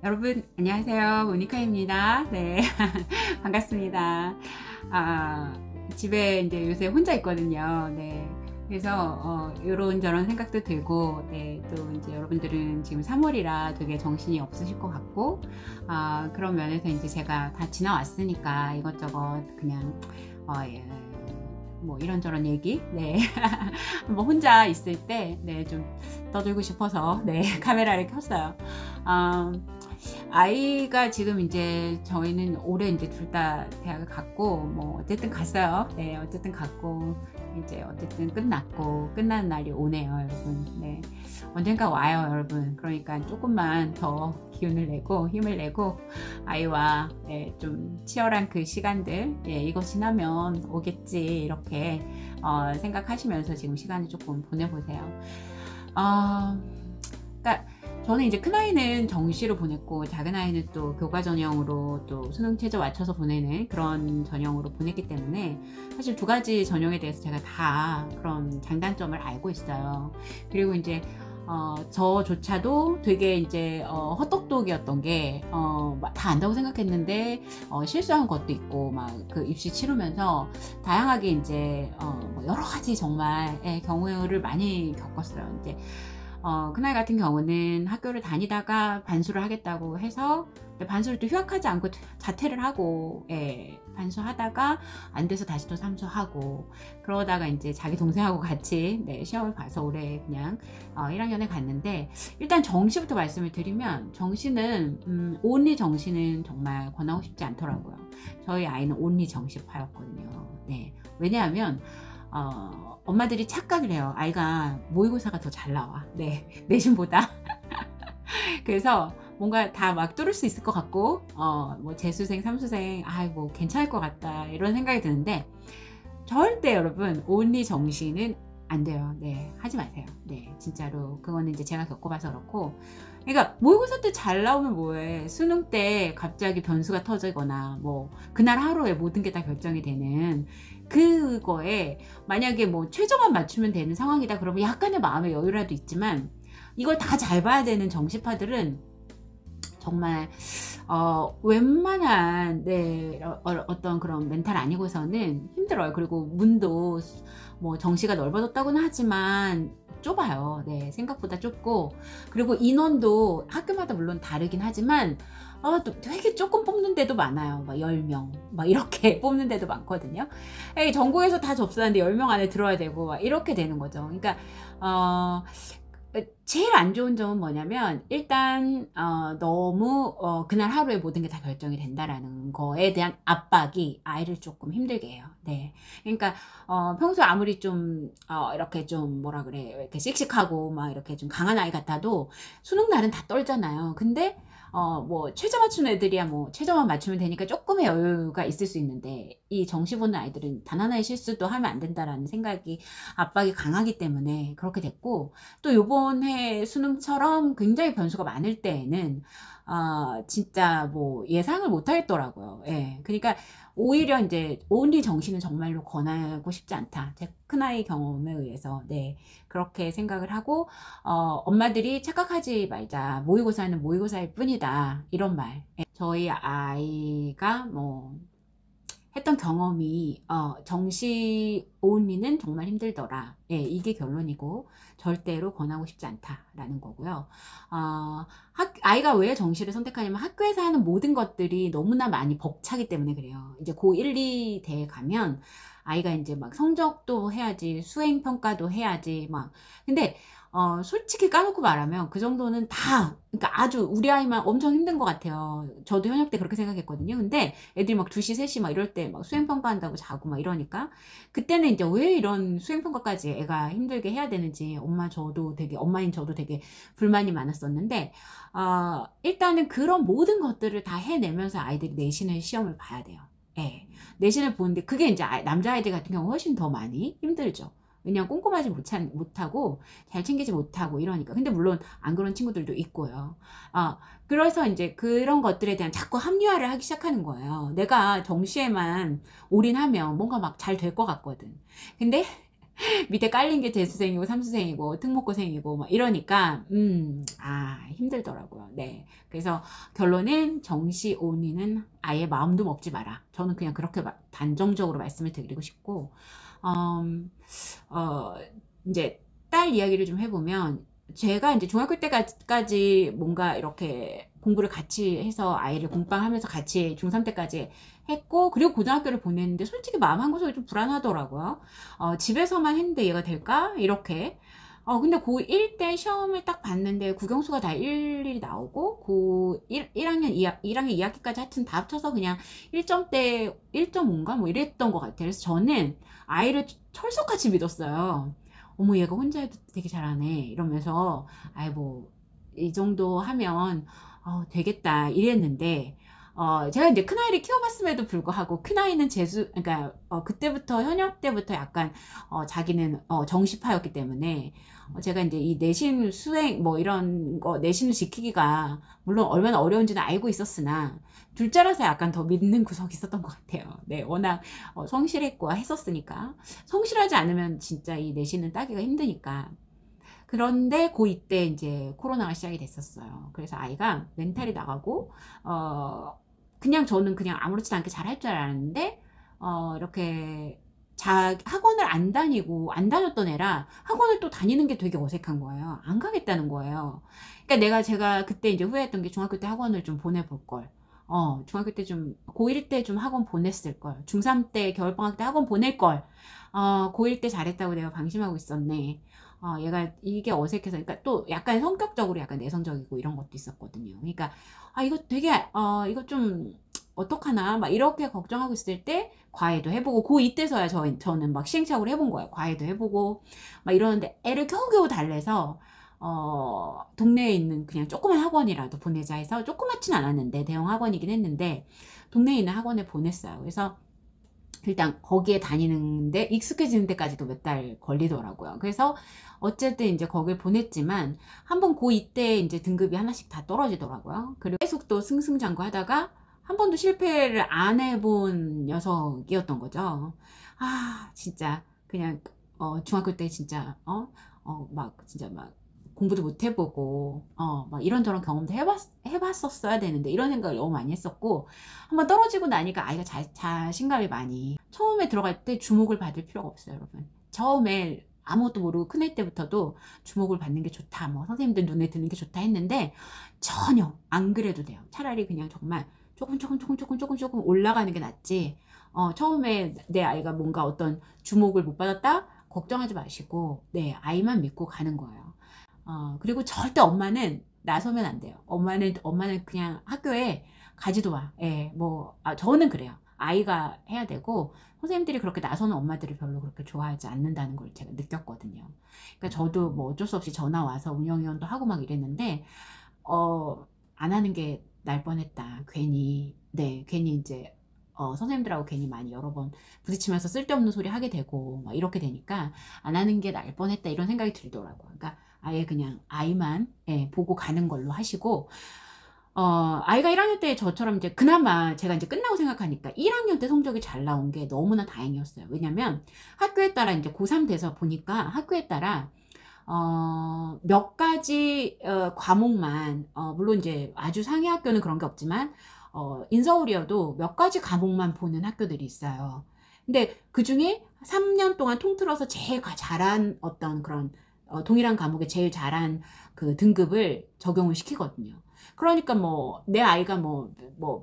여러분 안녕하세요. 모니카입니다. 네. 반갑습니다. 아, 집에 이제 요새 혼자 있거든요. 네. 그래서 요런저런 생각도 들고, 네, 또 이제 여러분들은 지금 3월이라 되게 정신이 없으실 것 같고, 그런 면에서 이제 제가 다 지나왔으니까 이것저것 그냥 예, 뭐 이런저런 얘기, 네. 뭐 혼자 있을 때, 네, 좀 떠들고 싶어서, 네, 카메라를 켰어요. 아, 아이가 지금 이제 저희는 올해 이제 둘 다 대학을 갔고, 뭐 어쨌든 갔어요. 네, 어쨌든 갔고 이제 어쨌든 끝났고 끝나는 날이 오네요, 여러분. 네, 언젠가 와요, 여러분. 그러니까 조금만 더 기운을 내고 힘을 내고 아이와, 네, 좀 치열한 그 시간들, 예, 이거 지나면 오겠지, 이렇게 생각하시면서 지금 시간을 조금 보내보세요. 그러니까 저는 이제 큰아이는 정시로 보냈고 작은아이는 또 교과 전형으로 또 수능 최저 맞춰서 보내는 그런 전형으로 보냈기 때문에 사실 두 가지 전형에 대해서 제가 다 그런 장단점을 알고 있어요. 그리고 이제 저조차도 되게 이제 헛똑똑이었던 게 다 안다고 생각했는데 실수한 것도 있고, 막 그 입시 치르면서 다양하게 이제 뭐 여러 가지 정말, 예, 경우를 많이 겪었어요. 이제 큰아이 같은 경우는 학교를 다니다가 반수를 하겠다고 해서 반수를 또 휴학하지 않고 자퇴를 하고, 예, 반수하다가 안 돼서 다시 또 삼수하고, 그러다가 이제 자기 동생하고 같이, 네, 시험을 봐서 올해 그냥 1학년에 갔는데, 일단 정시부터 말씀을 드리면 정시는 온리 정시는 정말 권하고 싶지 않더라고요. 저희 아이는 온리 정시파였거든요. 네, 왜냐하면 엄마들이 착각을 해요. 아이가 모의고사가 더 잘 나와. 네, 내신보다. 그래서 뭔가 다 막 뚫을 수 있을 것 같고, 뭐 재수생, 삼수생, 뭐 괜찮을 것 같다, 이런 생각이 드는데, 절대 여러분, 온리 정시는 안 돼요. 네, 하지 마세요. 네, 진짜로. 그거는 이제 제가 겪어봐서 그렇고. 그러니까 모의고사 때 잘 나오면 뭐해. 수능 때 갑자기 변수가 터지거나, 뭐 그날 하루에 모든 게 다 결정이 되는 그거에, 만약에 뭐 최저만 맞추면 되는 상황이다 그러면 약간의 마음의 여유라도 있지만, 이걸 다 잘 봐야 되는 정시파들은 정말 웬만한, 네, 어떤 그런 멘탈 아니고서는 힘들어요. 그리고 문도 뭐 정시가 넓어졌다고는 하지만 좁아요. 네, 생각보다 좁고, 그리고 인원도 학교마다 물론 다르긴 하지만 또 되게 조금 뽑는 데도 많아요. 막 10명 막 이렇게 뽑는 데도 많거든요. 전국에서 다 접수하는데 10명 안에 들어야 되고 막 이렇게 되는 거죠. 그러니까 제일 안 좋은 점은 뭐냐면, 일단 너무 그날 하루에 모든 게 다 결정이 된다라는 거에 대한 압박이 아이를 조금 힘들게 해요. 네, 그러니까 평소에 아무리 좀 이렇게 좀 뭐라 그래, 이렇게 씩씩하고 막 이렇게 좀 강한 아이 같아도 수능 날은 다 떨잖아요. 근데 뭐 최저 맞추는 애들이야 뭐 최저만 맞추면 되니까 조금의 여유가 있을 수 있는데, 이 정시 보는 아이들은 단 하나의 실수도 하면 안 된다라는 생각이, 압박이 강하기 때문에 그렇게 됐고, 또 요번 해 수능처럼 굉장히 변수가 많을 때에는 진짜 뭐 예상을 못 하겠더라고요. 예. 그러니까 오히려 이제 온리 정시는 정말로 권하고 싶지 않다, 제 큰아이 경험에 의해서. 네, 그렇게 생각을 하고, 엄마들이 착각하지 말자. 모의고사는 모의고사일 뿐이다, 이런 말. 예. 저희 아이가 뭐 했던 경험이, 정시 온리는 정말 힘들더라, 예, 이게 결론이고 절대로 권하고 싶지 않다라는 거고요. 아이가 왜 정시를 선택하냐면, 학교에서 하는 모든 것들이 너무나 많이 벅차기 때문에 그래요. 이제 고 1, 2대 가면 아이가 이제 막 성적도 해야지, 수행 평가도 해야지 막. 근데 솔직히 까놓고 말하면 그 정도는 다, 그러니까 아주 우리 아이만 엄청 힘든 것 같아요. 저도 현역 때 그렇게 생각했거든요. 근데 애들이 막 2시, 3시 막 이럴 때 막 수행평가 한다고 자고 막 이러니까, 그때는 이제 왜 이런 수행평가까지 애가 힘들게 해야 되는지, 엄마인 저도 되게 불만이 많았었는데, 일단은 그런 모든 것들을 다 해내면서 아이들이 내신을 시험을 봐야 돼요. 예. 내신을 보는데 그게 이제 남자아이들 같은 경우 훨씬 더 많이 힘들죠. 왜냐면 꼼꼼하지 못하고 잘 챙기지 못하고 이러니까. 근데 물론 안 그런 친구들도 있고요. 그래서 이제 그런 것들에 대한 자꾸 합리화를 하기 시작하는 거예요. 내가 정시에만 올인하면 뭔가 막 잘 될 것 같거든. 근데 밑에 깔린 게 재수생이고 삼수생이고 특목고생이고 막 이러니까 힘들더라고요. 네. 그래서 결론은 정시 온리는 아예 마음도 먹지 마라. 저는 그냥 그렇게 단정적으로 말씀을 드리고 싶고, 어, 이제 딸 이야기를 좀 해보면, 제가 이제 중학교 때까지 뭔가 이렇게 공부를 같이 해서 아이를 공부하면서 같이 중3 때까지 했고, 그리고 고등학교를 보냈는데 솔직히 마음 한구석이 좀 불안하더라고요. 집에서만 했는데 얘가 될까? 이렇게. 근데 고1 때 시험을 딱 봤는데 국영수가 다 일일이 나오고, 1학년 2학기까지 하여튼 다 합쳐서 그냥 1점대 1.5인가? 뭐 이랬던 것 같아요. 그래서 저는 아이를 철석같이 믿었어요. 어머, 얘가 혼자 해도 되게 잘하네. 이러면서, 아이, 뭐, 이 정도 하면, 되겠다. 이랬는데, 제가 이제 큰아이를 키워봤음에도 불구하고, 큰아이는 그러니까, 그때부터, 현역 때부터 약간, 자기는, 정시파였기 때문에, 제가 이제 이 내신 수행, 뭐 이런 거, 내신을 지키기가, 물론 얼마나 어려운지는 알고 있었으나, 둘째라서 약간 더 믿는 구석이 있었던 것 같아요. 네, 워낙, 성실했고 했었으니까. 성실하지 않으면 진짜 이 내신은 따기가 힘드니까. 그런데 고2 때 이제 코로나가 시작이 됐었어요. 그래서 아이가 멘탈이 나가고, 그냥 저는 그냥 아무렇지도 않게 잘할 줄 알았는데, 이렇게 학원을 안 다녔던 애라 학원을 또 다니는 게 되게 어색한 거예요. 안 가겠다는 거예요. 그러니까 제가 그때 이제 후회했던 게 중학교 때 학원을 좀 보내볼 걸. 중학교 때 고1 때 좀 학원 보냈을 걸. 중3 때 겨울방학 때 학원 보낼 걸. 고1 때 잘했다고 내가 방심하고 있었네. 얘가 이게 어색해서, 그러니까 또 약간 성격적으로 약간 내성적이고 이런 것도 있었거든요. 그러니까, 이거 되게, 이거 좀, 어떡하나, 막 이렇게 걱정하고 있을 때, 과외도 해보고, 고2 때서야 저는 막 시행착오를 해본 거예요. 과외도 해보고, 막 이러는데, 애를 겨우겨우 달래서, 동네에 있는 그냥 조그만 학원이라도 보내자 해서, 조그맣진 않았는데, 대형 학원이긴 했는데, 동네에 있는 학원에 보냈어요. 그래서, 일단 거기에 다니는데 익숙해지는 데까지도 몇 달 걸리더라고요. 그래서 어쨌든 이제 거길 보냈지만 한번 고2 때 이제 등급이 하나씩 다 떨어지더라고요. 그리고 계속 또 승승장구 하다가 한 번도 실패를 안 해본 녀석이었던 거죠. 진짜 그냥 중학교 때 진짜 막 진짜 막 공부도 못 해보고 막 이런저런 경험도 해봤었어야 되는데 이런 생각을 너무 많이 했었고, 한번 떨어지고 나니까 아이가 자신감이 많이, 처음에 들어갈 때 주목을 받을 필요가 없어요, 여러분. 처음에 아무것도 모르고 큰애 때부터도 주목을 받는 게 좋다, 뭐 선생님들 눈에 드는 게 좋다 했는데 전혀 안 그래도 돼요. 차라리 그냥 정말 조금 올라가는 게 낫지. 처음에 내 아이가 뭔가 어떤 주목을 못 받았다 걱정하지 마시고, 네, 아이만 믿고 가는 거예요. 그리고 절대 엄마는 나서면 안 돼요. 엄마는 그냥 학교에 가지도 마. 예, 뭐, 저는 그래요. 아이가 해야 되고, 선생님들이 그렇게 나서는 엄마들을 별로 그렇게 좋아하지 않는다는 걸 제가 느꼈거든요. 그러니까 저도 뭐 어쩔 수 없이 전화 와서 운영위원도 하고 막 이랬는데, 안 하는 게 날 뻔했다. 괜히 이제, 선생님들하고 괜히 많이 여러 번 부딪히면서 쓸데없는 소리 하게 되고, 막 이렇게 되니까, 안 하는 게 날 뻔했다. 이런 생각이 들더라고요. 그러니까, 아예 그냥 아이만, 보고 가는 걸로 하시고, 아이가 1학년 때 저처럼 이제 그나마 제가 이제 끝나고 생각하니까 1학년 때 성적이 잘 나온 게 너무나 다행이었어요. 왜냐면 학교에 따라 이제 고3 돼서 보니까 학교에 따라 몇 가지 과목만, 물론 이제 아주 상위 학교는 그런 게 없지만 인서울이어도 몇 가지 과목만 보는 학교들이 있어요. 근데 그 중에 3년 동안 통틀어서 제일 잘한 어떤 그런 동일한 과목에 제일 잘한 그 등급을 적용을 시키거든요. 그러니까 뭐 내 아이가 뭐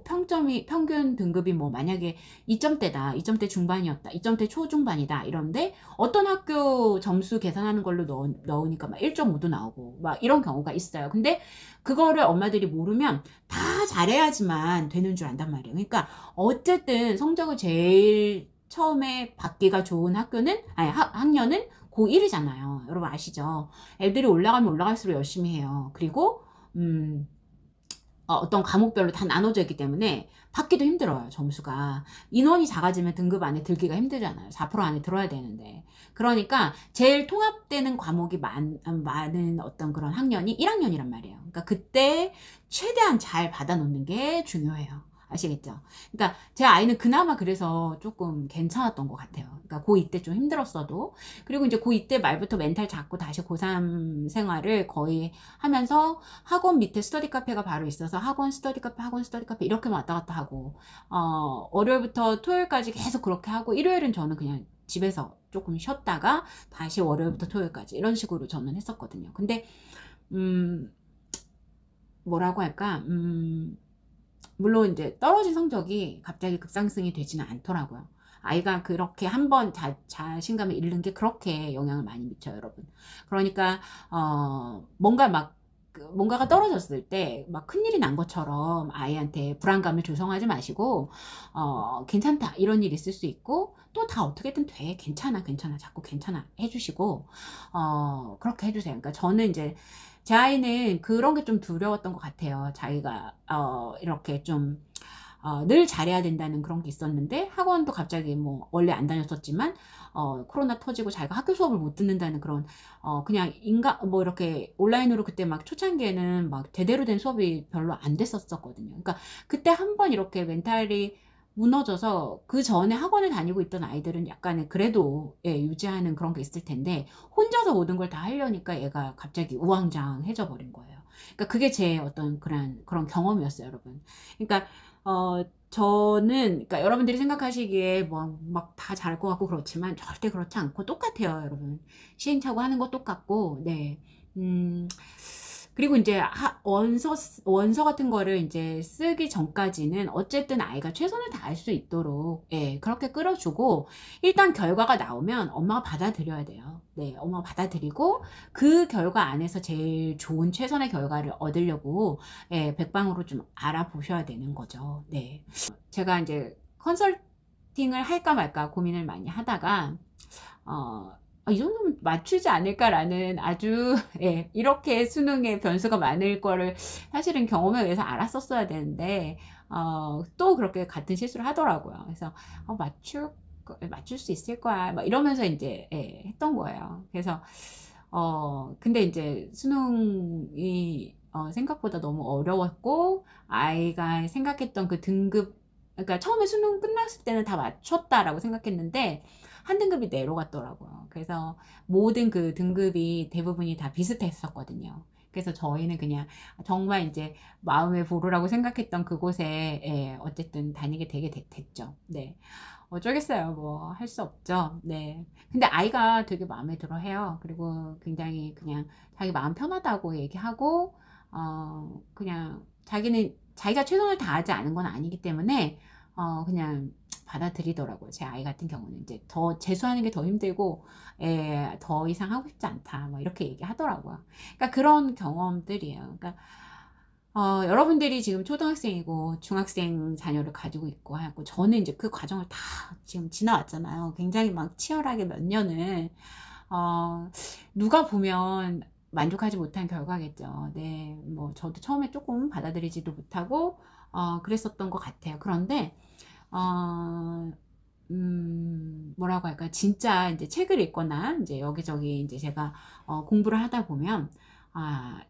평균 등급이 뭐 만약에 2점대다, 2점대 중반이었다, 2점대 초중반이다 이런데 어떤 학교 점수 계산하는 걸로 넣으니까 막 1.5도 나오고 막 이런 경우가 있어요. 근데 그거를 엄마들이 모르면 다 잘해야지만 되는 줄 안단 말이에요. 그러니까 어쨌든 성적을 제일 처음에 받기가 좋은 학년은 고1이잖아요. 여러분 아시죠? 애들이 올라가면 올라갈수록 열심히 해요. 그리고 어떤 과목별로 다 나눠져 있기 때문에 받기도 힘들어요, 점수가. 인원이 작아지면 등급 안에 들기가 힘들잖아요. 4% 안에 들어야 되는데. 그러니까 제일 통합되는 과목이 많은 어떤 그런 학년이 1학년이란 말이에요. 그러니까 그때 최대한 잘 받아놓는 게 중요해요. 아시겠죠? 그러니까 제 아이는 그나마 그래서 조금 괜찮았던 것 같아요. 그러니까 고2 때 좀 힘들었어도. 그리고 이제 고2 때 말부터 멘탈 잡고 다시 고3 생활을 거의 하면서 학원 밑에 스터디 카페가 바로 있어서 학원 스터디 카페 학원 스터디 카페 이렇게 왔다 갔다 하고 월요일부터 토요일까지 계속 그렇게 하고 일요일은 저는 그냥 집에서 조금 쉬었다가 다시 월요일부터 토요일까지 이런 식으로 저는 했었거든요. 근데 뭐라고 할까 물론 이제 떨어진 성적이 갑자기 급상승이 되지는 않더라고요. 아이가 그렇게 한번 자신감을 잃는 게 그렇게 영향을 많이 미쳐요, 여러분. 그러니까 뭔가가 떨어졌을 때 막 큰일이 난 것처럼 아이한테 불안감을 조성하지 마시고 괜찮다 이런 일 있을 수 있고 또 다 어떻게든 돼 괜찮아 자꾸 괜찮아 해주시고 그렇게 해주세요. 그러니까 저는 이제 제 아이는 그런 게 좀 두려웠던 것 같아요. 자기가 이렇게 좀 늘 잘해야 된다는 그런 게 있었는데 학원도 갑자기 뭐 원래 안 다녔었지만 코로나 터지고 자기가 학교 수업을 못 듣는다는 그런 그냥 뭐 이렇게 온라인으로 그때 막 초창기에는 막 제대로 된 수업이 별로 안 됐었거든요. 그러니까 그때 한번 이렇게 멘탈이 무너져서 그 전에 학원을 다니고 있던 아이들은 약간의 그래도 유지하는 그런 게 있을 텐데 혼자서 모든 걸 다 하려니까 얘가 갑자기 우왕좌왕해져 버린 거예요. 그러니까 그게 제 어떤 그런 경험이었어요, 여러분. 그러니까 저는 그러니까 여러분들이 생각하시기에 뭐 막 다 잘할 것 같고 그렇지만 절대 그렇지 않고 똑같아요, 여러분. 시행착오 하는 거 똑같고, 네. 그리고 이제 원서 같은 거를 이제 쓰기 전까지는 어쨌든 아이가 최선을 다할 수 있도록 그렇게 끌어주고 일단 결과가 나오면 엄마가 받아들여야 돼요. 네, 엄마가 받아들이고 그 결과 안에서 제일 좋은 최선의 결과를 얻으려고 백방으로 좀 알아보셔야 되는 거죠. 네, 제가 이제 컨설팅을 할까 말까 고민을 많이 하다가 이 정도면 맞추지 않을까라는 아주 이렇게 수능에 변수가 많을 거를 사실은 경험에 의해서 알았었어야 되는데 또 그렇게 같은 실수를 하더라고요. 그래서 맞출 수 있을 거야 막 이러면서 이제 했던 거예요. 그래서 근데 이제 수능이 생각보다 너무 어려웠고 아이가 생각했던 그 등급 그러니까 처음에 수능 끝났을 때는 다 맞췄다라고 생각했는데 한 등급이 내려갔더라고요. 그래서 모든 그 등급이 대부분이 다 비슷했었거든요. 그래서 저희는 그냥 정말 이제 마음의 보루라고 생각했던 그곳에 어쨌든 다니게 되게 됐죠. 네. 어쩌겠어요. 뭐 할 수 없죠. 네. 근데 아이가 되게 마음에 들어 해요. 그리고 굉장히 그냥 자기 마음 편하다고 얘기하고 그냥 자기가 최선을 다하지 않은 건 아니기 때문에 그냥 받아들이더라고요. 제 아이 같은 경우는 이제 더 재수하는 게 더 힘들고 더 이상 하고 싶지 않다 뭐 이렇게 얘기하더라고요. 그러니까 그런 경험들이에요. 그러니까 여러분들이 지금 초등학생이고 중학생 자녀를 가지고 있고 하고 저는 이제 그 과정을 다 지금 지나왔잖아요. 굉장히 막 치열하게 몇 년을 누가 보면 만족하지 못한 결과겠죠. 네, 뭐 저도 처음에 조금 받아들이지도 못하고 그랬었던 것 같아요. 그런데 뭐라고 할까 진짜 이제 책을 읽거나 이제 여기저기 이제 제가 공부를 하다 보면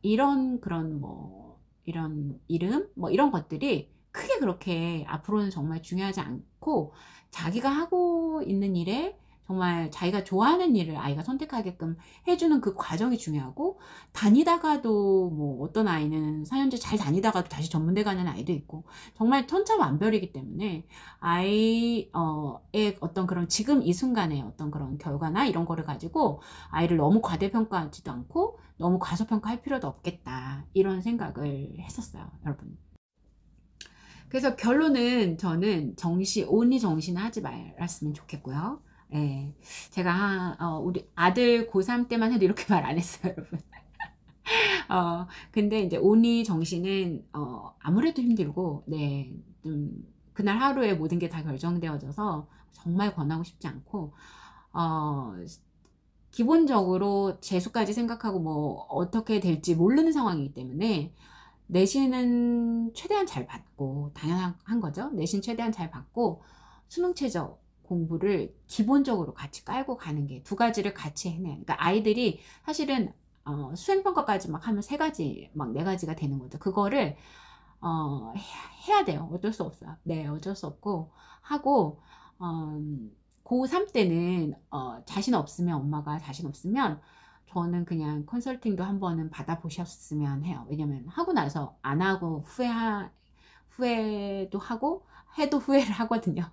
이런 그런 뭐 이런 이름 뭐 이런 것들이 크게 그렇게 앞으로는 정말 중요하지 않고 자기가 하고 있는 일에 정말 자기가 좋아하는 일을 아이가 선택하게끔 해주는 그 과정이 중요하고 다니다가도 뭐 어떤 아이는 4년제 잘 다니다가도 다시 전문대 가는 아이도 있고 정말 천차만별이기 때문에 아이의 어떤 그런 지금 이 순간의 어떤 그런 결과나 이런 거를 가지고 아이를 너무 과대평가하지도 않고 너무 과소평가할 필요도 없겠다 이런 생각을 했었어요, 여러분. 그래서 결론은 저는 온리 정시는 하지 말았으면 좋겠고요. 예, 제가 우리 아들 고3 때만 해도 이렇게 말 안 했어요, 여러분. 근데 이제 온리 정시는 아무래도 힘들고, 네, 그날 하루에 모든 게 다 결정되어져서 정말 권하고 싶지 않고, 기본적으로 재수까지 생각하고 뭐 어떻게 될지 모르는 상황이기 때문에 내신은 최대한 잘 받고 당연한 거죠. 내신 최대한 잘 받고 수능 최저 공부를 기본적으로 같이 깔고 가는 게 두 가지를 같이 해내요. 그러니까 아이들이 사실은 수행평가까지 막 하면 세 가지 막 네 가지가 되는 거죠. 그거를 해야 돼요. 어쩔 수 없어요. 네, 어쩔 수 없고 하고, 고3 때는 자신 없으면, 엄마가 자신 없으면 저는 그냥 컨설팅도 한번은 받아보셨으면 해요. 왜냐면 하고 나서 안 하고 후회도 하고 해도 후회를 하거든요.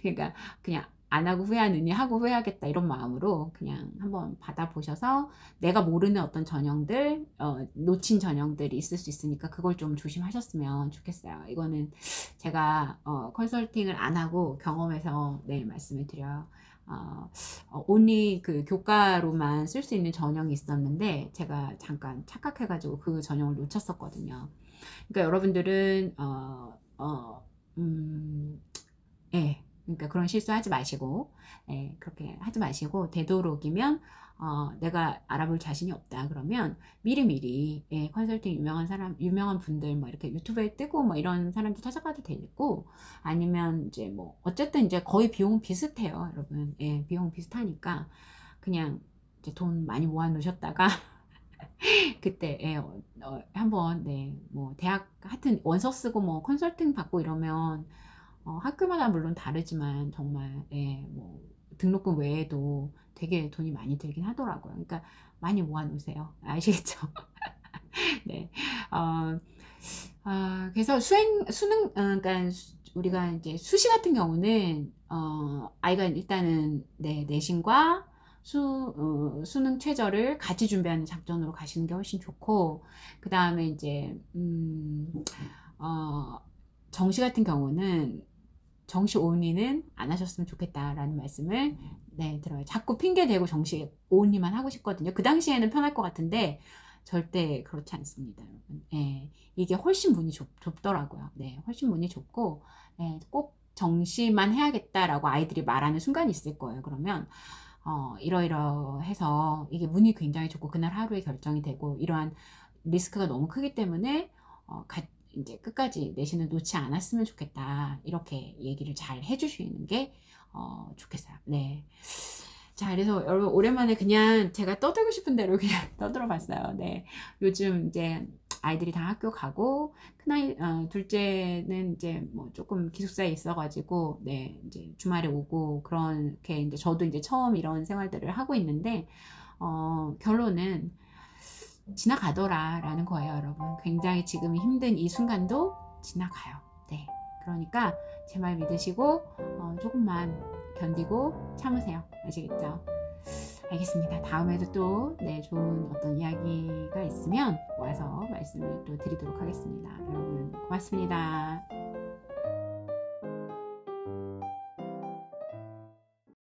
그러니까 그냥 안 하고 후회하느니 하고 후회하겠다 이런 마음으로 그냥 한번 받아보셔서 내가 모르는 어떤 전형들, 놓친 전형들이 있을 수 있으니까 그걸 좀 조심하셨으면 좋겠어요. 이거는 제가 컨설팅을 안 하고 경험해서 네, 말씀을 드려요. only 그 교과로만 쓸 수 있는 전형이 있었는데 제가 잠깐 착각해가지고 그 전형을 놓쳤었거든요. 그러니까 여러분들은 예, 그러니까 그런 실수하지 마시고, 예, 그렇게 하지 마시고 되도록이면 내가 알아볼 자신이 없다 그러면 미리미리 예, 컨설팅 유명한 분들 뭐 이렇게 유튜브에 뜨고 뭐 이런 사람들 찾아가도 되고, 아니면 이제 뭐 어쨌든 이제 거의 비용 비슷해요, 여러분. 예, 비용 비슷하니까 그냥 이제 돈 많이 모아 놓으셨다가 그때 예, 한번 네, 뭐 대학 하여튼 원서 쓰고 뭐 컨설팅 받고 이러면 학교마다 물론 다르지만 정말 예, 뭐 등록금 외에도 되게 돈이 많이 들긴 하더라고요. 그러니까 많이 모아 놓으세요. 아시겠죠? 네. 그래서 그러니까 우리가 이제 수시 같은 경우는 아이가 일단은 네, 내신과 수능 최저를 같이 준비하는 작전으로 가시는 게 훨씬 좋고, 그 다음에 이제 정시 같은 경우는 정시 온리는 안 하셨으면 좋겠다라는 말씀을 네, 들어요. 자꾸 핑계 대고 정시 온리만 하고 싶거든요. 그 당시에는 편할 것 같은데 절대 그렇지 않습니다, 여러분. 예, 이게 훨씬 문이 좁더라고요. 네, 훨씬 문이 좁고, 예, 꼭 정시만 해야겠다라고 아이들이 말하는 순간이 있을 거예요. 그러면 이러이러해서 이게 문이 굉장히 좁고 그날 하루에 결정이 되고 이러한 리스크가 너무 크기 때문에 이제 끝까지 내신을 놓지 않았으면 좋겠다, 이렇게 얘기를 잘 해주시는 게 좋겠어요. 네. 자, 그래서 여러분 오랜만에 그냥 제가 떠들고 싶은 대로 그냥 떠들어 봤어요. 네. 요즘 이제 아이들이 다 학교 가고 큰아이 둘째는 이제 뭐 조금 기숙사에 있어가지고 네, 이제 주말에 오고 그렇게 이제 저도 이제 처음 이런 생활들을 하고 있는데 결론은 지나가더라 라는 거예요, 여러분. 굉장히 지금 힘든 이 순간도 지나가요. 네, 그러니까 제 말 믿으시고 조금만 견디고 참으세요. 아시겠죠? 알겠습니다. 다음에도 또 네, 좋은 어떤 이야기가 있으면 와서 말씀을 또 드리도록 하겠습니다. 여러분 고맙습니다.